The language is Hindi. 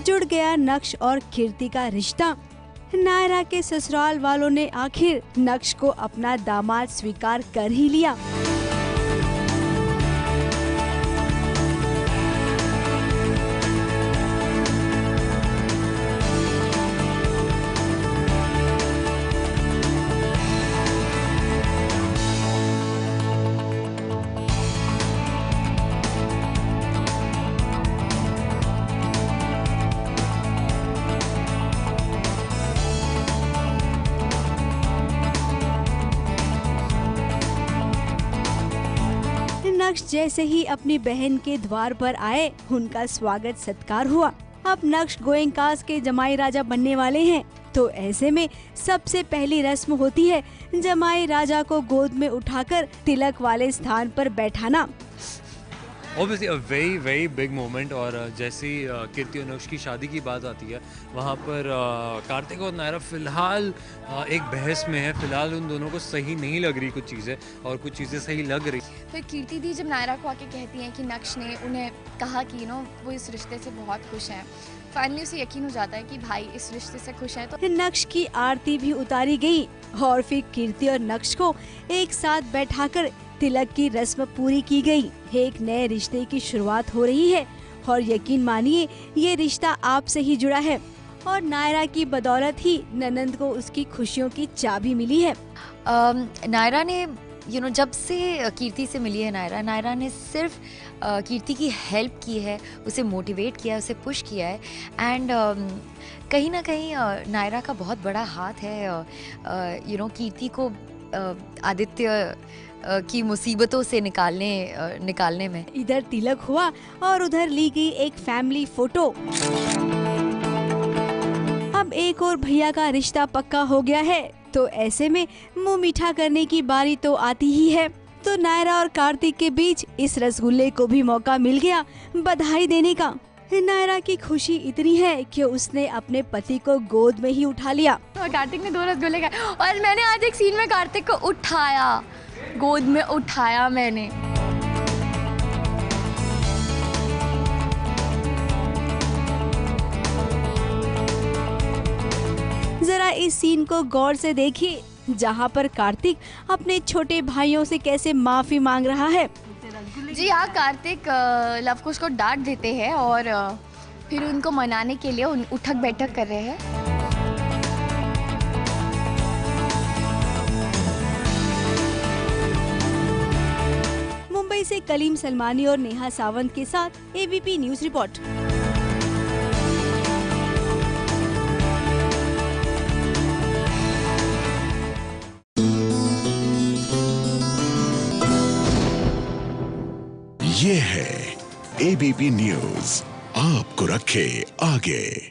जुड़ गया नक्श और कीर्ति का रिश्ता। नायरा के ससुराल वालों ने आखिर नक्श को अपना दामाद स्वीकार कर ही लिया। नक्श जैसे ही अपनी बहन के द्वार पर आए, उनका स्वागत सत्कार हुआ। अब नक्श गोयंकास के जमाई राजा बनने वाले हैं, तो ऐसे में सबसे पहली रस्म होती है जमाई राजा को गोद में उठाकर तिलक वाले स्थान पर बैठाना। Obviously a very big moment। और जैसी कीर्ति और नक्श की शादी की बात आती है, वहाँ पर कार्तिक और नायरा फिलहाल एक बहस में है। फिलहाल उन दोनों को सही नहीं लग रही कुछ चीज़ें, और कुछ चीज़ें सही लग रही। फिर कीर्ति दी जब नायरा को आके कहती हैं कि नक्श ने उन्हें कहा कि वो इस रिश्ते से बहुत खुश हैं, फाइनली उसे यकीन हो जाता है कि भाई इस रिश्ते से खुश है। तो नक्श की आरती भी उतारी गई और फिर कीर्ति और नक्श को एक साथ बैठाकर तिलक की रस्म पूरी की गई। एक नए रिश्ते की शुरुआत हो रही है और यकीन मानिए ये रिश्ता आपसे ही जुड़ा है, और नायरा की बदौलत ही ननंद को उसकी खुशियों की चाबी मिली है। नायरा ने जब से कीर्ति से मिली है, नायरा ने सिर्फ कीर्ति की हेल्प की है, उसे मोटिवेट किया है, उसे पुश किया है। एंड कहीं ना कहीं नायरा का बहुत बड़ा हाथ है कीर्ति को आदित्य की मुसीबतों से निकालने में। इधर तिलक हुआ और उधर ली गई एक फैमिली फोटो। अब एक और भैया का रिश्ता पक्का हो गया है, तो ऐसे में मुंह मीठा करने की बारी तो आती ही है। तो नायरा और कार्तिक के बीच इस रसगुल्ले को भी मौका मिल गया बधाई देने का। नायरा की खुशी इतनी है कि उसने अपने पति को गोद में ही उठा लिया। और कार्तिक ने 2 रसगुल्ले खाए, और मैंने आज एक सीन में कार्तिक को उठाया, गोद में उठाया मैंने। जरा इस सीन को गौर से देखिए, जहाँ पर कार्तिक अपने छोटे भाइयों से कैसे माफी मांग रहा है। जी हाँ, कार्तिक लवकुश को डांट देते हैं और फिर उनको मनाने के लिए उठक बैठक कर रहे हैं। मुंबई से कलीम सलमानी और नेहा सावंत के साथ एबीपी न्यूज रिपोर्ट। ये है एबीपी न्यूज, आपको रखे आगे।